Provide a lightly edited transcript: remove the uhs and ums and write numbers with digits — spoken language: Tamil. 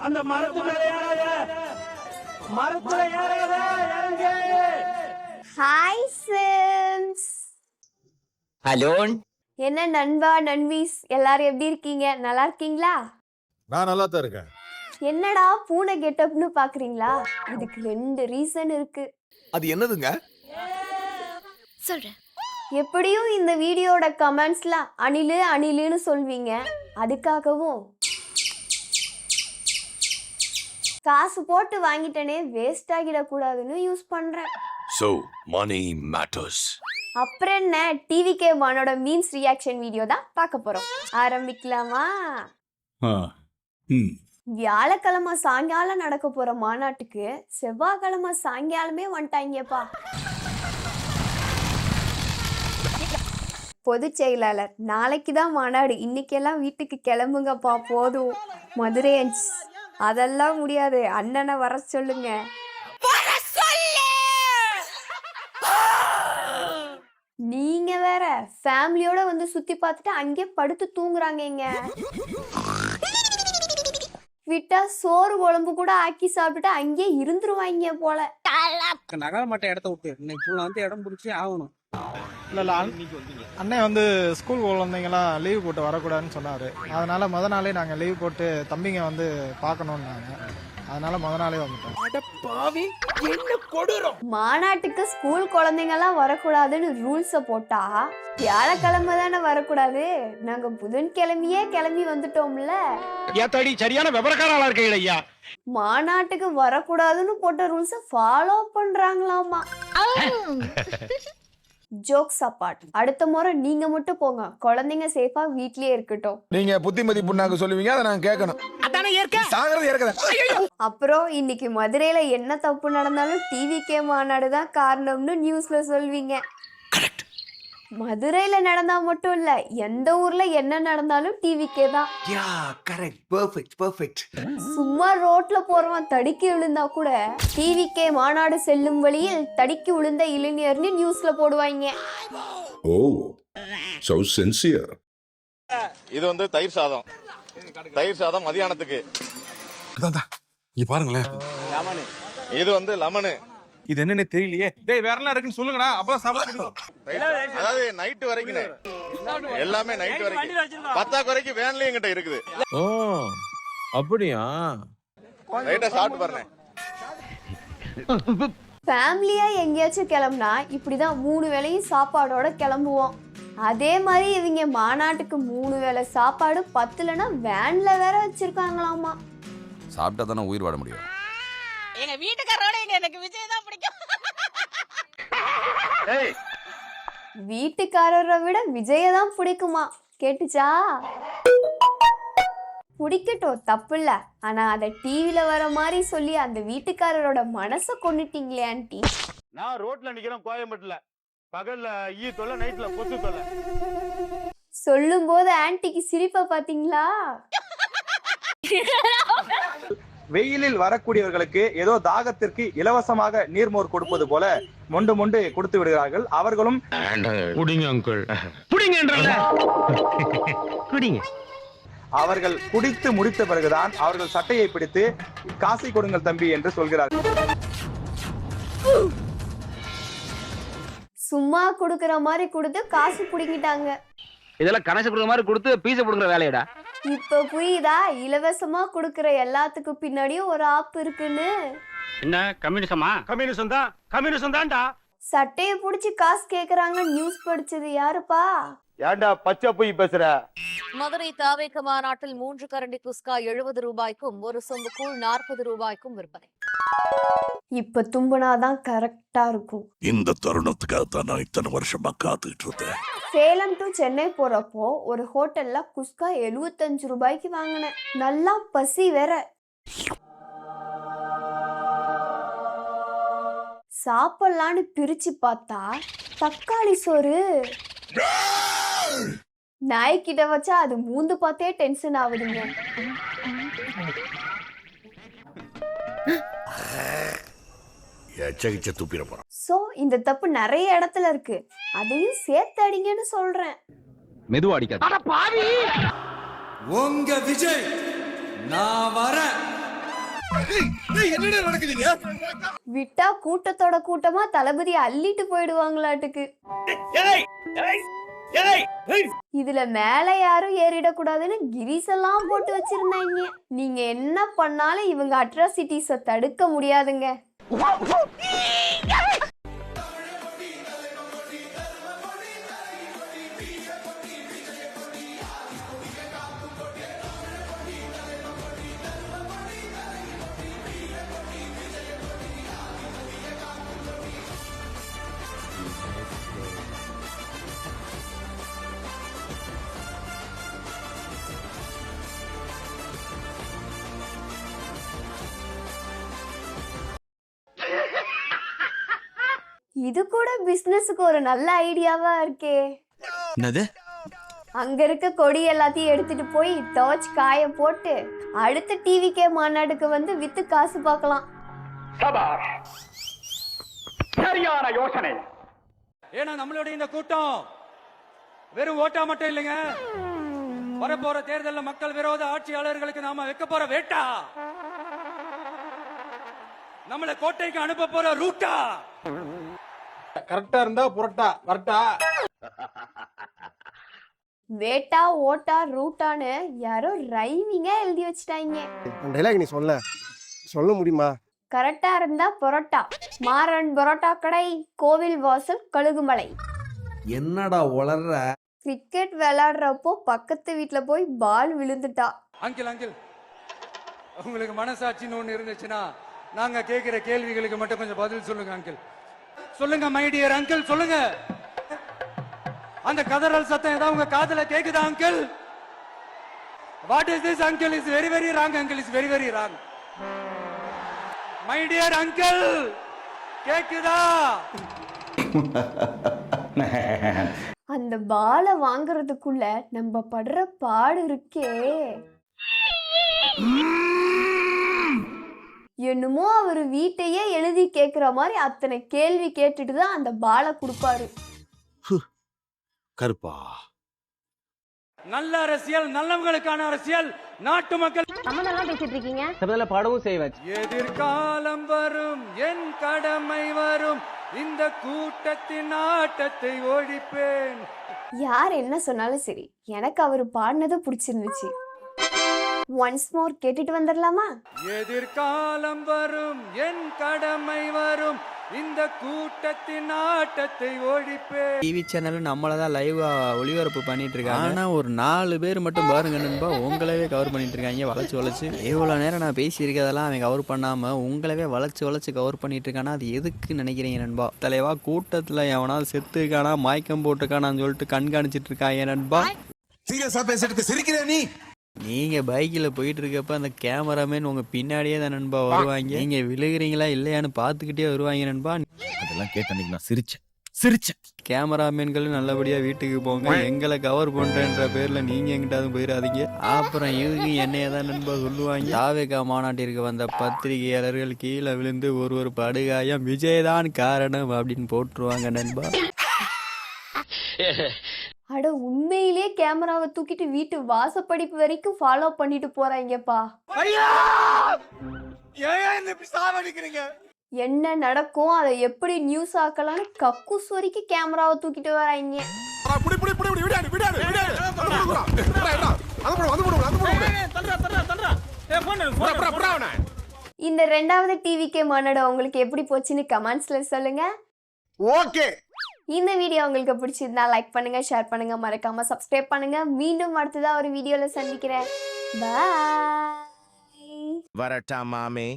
அந்த மரத்துல ஏறாத இறங்கு. Hi Sims. ஹலோ. என்ன நண்பா நண்பீஸ் எல்லாரும் எப்படி இருக்கீங்க? நல்லா இருக்கீங்களா? நான் நல்லா தான் இருக்கேன். என்னடா பூனை கெட்டப்னு பாக்குறீங்களா? இதுக்கு 2 ரீசன் இருக்கு. அது என்னதுங்க? சொல்றேன். எப்படியும் இந்த வீடியோட கமெண்ட்ஸ்ல அணிலு அணிலுன்னு சொல்வீங்க. அதுக்காகவும் காசு போட்டு வாங்கிட்டனே வேஸ்ட் ஆகிடக்கூடாதுன்னு யூஸ் பண்றேன். So, money matters. அப்புறம் என்ன, டிவிகே மானோட மீம்ஸ் ரியாக்ஷன் வீடியோ தான் பார்க்க போறோம். ஆரம்பிக்கலாமா? வியாழக்கிழமை சாயங்காலம் நடக்க போற மாநாட்டுக்கு செவ்வாய்க்கிழமை சாயங்காலமே வந்துட்டாங்கப்பா. பொதுச் செயலாளர், நாளைக்கு தான் மாநாடு, இன்னைக்கெல்லாம் வீட்டுக்கு கிளம்புங்கப்பா போதும். மதுரையன்ஸ், அதெல்லாம் முடியாது, அண்ணனை வர சொல்லுங்க. நீங்க வேற ஃபேமிலியோட வந்து சுத்தி பார்த்துட்டு அங்கே படுத்து தூங்குறாங்க. விட்டா சோறு குழம்பு கூட ஆக்கி சாப்பிட்டுட்டு அங்கே இருந்துருவாங்க போல. நகர மாட்ட இடத்த விட்டு இன்னைக்கு வந்து இடம் பிடிச்சி ஆகணும். இல்லை அண்ணன் வந்து ஸ்கூல் குழந்தைங்களாம் லீவ் போட்டு வரக்கூடாதுன்னு சொன்னார். அதனால முத நாளே நாங்கள் லீவ் போட்டு தம்பிங்க வந்து பார்க்கணுன்னாங்க. அதனால முத நாளே வந்துட்டோம். மாநாட்டுக்கு ஸ்கூல் குழந்தைங்கலாம் வரக்கூடாதுன்னு ரூல்ஸை போட்டா வியாழக்கிழமை தானே வரக்கூடாது. நாங்க புதன்கிழமையே கிளம்பி வந்துட்டோம்ல. சரியான விவரக்காரங்களா இருக்கீங்க ஐயா. மாநாட்டுக்கு வரக்கூடாதுன்னு போட்ட ரூல்ஸை ஃபாலோ பண்றாங்களாமா. ஜோக்ஸ் அப்பார்ட், அடுத்த முறை நீங்க மட்டும் போங்க, குழந்தைங்க சேஃபா வீட்லயே இருக்கட்டும். நீங்க புத்திமதி புண்ணாக்கு சொல்லுவீங்க, அதை நான் கேட்கணும். அப்புறம் இன்னைக்கு மதுரையில என்ன தப்பு நடந்தாலும் டிவிகே மாநாடு தான் காரணம்னு நியூஸ்ல சொல்வீங்க. மதுரையில நடந்தா மட்டும் இல்ல, எந்த ஊர்ல என்ன நடந்தாலும் டிவிகே தான். சும்மா ரோட்ல போறவன் தடுக்கி விழுந்தா கூட டிவிகே மாநாடு செல்லும் வழியில் தடுக்கி விழுந்த இளைஞர்னு நியூஸ்ல போடுவாங்க. Oh, so sincere. இது வந்து தயிர் சாதம். தயிர் சாதம் மதியானத்துக்கு. இங்க பாருங்களேன். இது வந்து லெமனு. இது என்னன்னு தெரியலையே. டேய் வேற என்ன இருக்குன்னு சொல்லுங்கடா, அப்பதான் சாப்பிடுவோம். அதாவது நைட் வரைக்கும் எல்லாமே நைட் வரைக்கும். 10 வரைக்கும் வேன்லயும் என்கிட்ட இருக்குது. ஓ அப்படியா? ரைட்டா சாப்பிட்டு பாருங்க. ஃபேமிலியா எங்கேயாச்சும் கிளம்புனா இப்படிதான் 3 வேளையும் சாப்பாடோட கிளம்புவோம். அதே மாதிரி இவங்க மாநாட்டுக்கு 3 வேளை சாப்பாடு பத்தலன்னா வேன்ல வேற வச்சிருக்காங்களாமா. சாப்பிட்டா தானே உயிர் வாழ முடியும். எங்க வீட்டுக்காரோட எனக்கு விஜய் தான் பிடிக்கும். வீட்டுக்காரரை விட விஜய தான் பிடிக்குமா? கேட்டுச்சா? பிடிக்கட்டும், தப்பு இல்ல. ஆனா அத டிவில வர மாதிரி சொல்லி அந்த வீட்டுக்காரரோட மனசை கொண்டுட்டீங்களே ஆன்ட்டி. நான் ரோட்ல நிக்கிறேன் கோயம்பேட்டுல. பகல்ல ஈ தொல்லை, நைட்ல கொசு தொல்லை. சொல்லும் போது ஆன்ட்டிக்கு சிரிப்பை பாத்தீங்களா? வெயிலில் வரக்கூடியவர்களுக்கு ஏதோ தாகத்திற்கு இலவசமாக நீர்மோர் கொடுப்பது போல மொண்டு மொண்டு கொடுத்து விடுகிறார்கள். அவர்களும் அவர்கள் குடித்து முடித்த பிறகுதான் அவர்கள் சட்டையை பிடித்து காசை கொடுங்கள் தம்பி என்று சொல்கிறார்கள். சும்மா குடுக்கற மாதிரி கொடுத்து காசு புடிங்கிட்டாங்க. இதெல்லாம் கணக்கு கொடுக்குற மாதிரி கொடுத்து பீச கொடுக்குற வேலையடா. இப்ப புரியுதா இலவசமா குடுக்கற எல்லாத்துக்கும் பின்னாடியும் ஒரு ஆப் இருக்குன்னு? என்ன கம்யூனிசமா? கம்யூனிசம் தான்டா. சட்டையை புடிச்சு காசு கேக்குறாங்க. நியூஸ் படிச்சது யாருப்பா? ஏன்டா பச்சை போய் பேசுற? மதுரை தாவேக மாநாட்டில் 3 கரண்டி குஸ்கா 70 ரூபாய்க்கும் ஒரு சொம்பு கூழ் 40 ரூபாய்க்கும் விற்பனை. இப்ப தும்புனாதான் கரெக்டா இருக்கும். இந்த தருணத்துக்காக தான் நான் இத்தனை வருஷமா காத்துக்கிட்டு இருந்தேன். சேலம் டு சென்னை போறப்போ ஒரு ஹோட்டல்ல குஸ்கா 75 ரூபாய்க்கு வாங்கினேன். நல்லா பசி வேற. சாப்பிடலான்னு பிரிச்சு பார்த்தா தக்காளி சோறு. நாய்கிட்ட வச்சா அது மூந்து பார்த்தே டென்ஷன் ஆகுதுங்க. சோ இந்த தப்பு நிறைய இடத்துல இருக்கு, அதையும் சேர்த்து அடிங்கன்னு சொல்றேன். மெதுவா அடிக்காத. அட பாவி, உங்க விஜய் நான் வர விட்டா கூட்டத்தோட கூட்டமா தளபதி அள்ளிட்டு போயிடுவாங்களாட்டுக்கு. இதுல மேல யாரும் ஏறிடக்கூடாதுன்னு கிரீஸ் எல்லாம் போட்டு வச்சிருந்தாங்க. நீங்க என்ன பண்ணாலும் இவங்க அட்ராசிட்டிஸ தடுக்க முடியாதுங்க. இது கூட பிசினஸுக்கு ஒரு நல்ல ஐடியாவா இருக்கே. என்னது? அங்க இருக்க கொடி எல்லாத்தையும் எடுத்துட்டு போய் துவச்சு காய போட்டு அடுத்த டிவிகே மாநாடுக்கு வந்து வித்து காசு பார்க்கலாம். சரியான யோசனை. ஏன்னா நம்மளுடைய இந்த கூட்டம் வெறும் ஓட்டா மட்டும் இல்லைங்க, வரப்போற தேர்தலில் மக்கள் விரோத ஆட்சியாளர்களுக்கு நாம வைக்க போற வேட்டா, நம்மளை கோட்டைக்கு அனுப்ப போற ரூட்டா. கரெக்டா இருந்தா புரட்டா வரட்டா. வேட்டா ஓட்டா ரூட்டான்னு யாரோ ரைமிங்கா எழுதி வச்சுட்டாங்க. நீ சொல்ல முடியுமா? கரெக்டா இருந்தா பரோட்டா. மாறன் பரோட்டா கடை, கோவில் வாசல், கழுகுமலை. என்னடா உளர்ற? கிரிக்கெட் விளையாடுறப்போ பக்கத்து வீட்டுல போய் பால் விழுந்துட்டா. அங்கிள் அங்கிள், உங்களுக்கு மனசாட்சின்னு ஒண்ணு இருந்துச்சுன்னா நாங்க கேட்கிற கேள்விகளுக்கு மட்டும் கொஞ்சம் பதில் சொல்லுங்க அங்கிள். சொல்லுங்க மை டியர் அங்கிள், சொல்லுங்க. அந்த கதறல் சத்தம் ஏதாவது உங்க காதுல கேக்குதா uncle? What is this uncle? Is very very wrong uncle, is very very wrong. My dear uncle, கேக்குதா? அந்த பாலை வாங்குறதுக்குள்ள நம்ம படுற பாடு இருக்கே. என்னமோ அவர் வீட்டையே எழுதி கேட்கிற மாதிரி அத்தனை கேள்வி கேட்டுட்டு தான் அந்த பாலை கொடுப்பாரு. கருப்பா, நல்ல அரசியல், நல்லவங்களுக்கான அரசியல், நாட்டு மக்கள் சம்மந்தெல்லாம் பேசிட்டு இருக்கீங்க. சபையில பாடவும் செய்வேன். எதிர்காலம் வரும், என் கடமை வரும், இந்த கூட்டத்தின் ஆட்டத்தை ஒழிப்பேன். யார் என்ன சொன்னாலும் சரி, எனக்கு அவர் பாடினது பிடிச்சிருந்துச்சு. ஒன்ஸ் மோர் கேட்டுட்டு வந்துடலாமா? எதிர்காலம் வரும், என் கடமை வரும், இந்த கூட்டத்தின் ஆட்டத்தை ஒழிப்பேன். டிவி சேனல் நம்மளதான் லைவா ஒளிபரப்பு பண்ணிட்டு இருக்காங்க. ஆனா ஒரு 4 பேர் மட்டும் பாருங்க நண்பா, உங்களவே கவர் பண்ணிட்டு இருக்காங்க வளைச்சு வளைச்சு. இவ்வளவு நேரம் நான் பேசியிருக்கதெல்லாம் அவன் கவர் பண்ணாம உங்களவே வளைச்சு வளைச்சு கவர் பண்ணிட்டு இருக்கானா, அது எதுக்கு நினைக்கிறீங்க நண்பா? தலைவா, கூட்டத்துல எவனாவது செத்துக்கானா மயக்கம் போட்டுக்கானான்னு சொல்லிட்டு கண்காணிச்சிட்டு இருக்காங்க நண்பா. சீரியஸா பேசிட்டு சிரிக்கிற நீ? நீங்க பைக்ல போயிட்டு இருக்கப்ப அந்த கேமராமேன் உங்க பின்னாடியே தான் நண்பா வருவாங்க. நீங்க விழுகிறீங்களா இல்லையான்னு பாத்துக்கிட்டே வருவாங்க நண்பா. அதெல்லாம் கேட்ட நான் சிரிச்சேன். கேமராமேன்கள் நல்லபடியா வீட்டுக்கு போங்க, எங்களை கவர் பண்றேன்ற பேர்ல நீங்க எங்கிட்டாவது போயிடாதீங்க. அப்புறம் இதுக்கு என்னையதான் நண்பா சொல்லுவாங்க. தாவேகா மாநாட்டிற்கு வந்த பத்திரிகையாளர்கள் கீழே விழுந்து ஒரு படுகாயம் விஜய்தான் காரணம் அப்படின்னு போட்டுருவாங்க நண்பா. அட, உண்மையிலே கேமராவை தூக்கிட்டு வீட்டு வாசப்படிப்பு வரைக்கும் ஃபாலோ பண்ணிட்டு போறாங்கப்பா. என்ன நடக்கும், அதை எப்படி நியூஸ் ஆக்கலாம்னு கக்கூஸ் வரைக்கும் கேமராவை தூக்கிட்டு வராங்க. இந்த 2வது டிவிகே மாநாடு உங்களுக்கு எப்படி போச்சுன்னு கமெண்ட்ஸ்ல சொல்லுங்க. ஓகே, இந்த வீடியோ உங்களுக்கு பிடிச்சிருந்தா லைக் பண்ணுங்க, ஷேர் பண்ணுங்க, மறக்காம சப்ஸ்கிரைப் பண்ணுங்க. மீண்டும் அடுத்ததா ஒரு வீடியோல சந்திக்கிறேன். பாய். வரட்டா மாமே.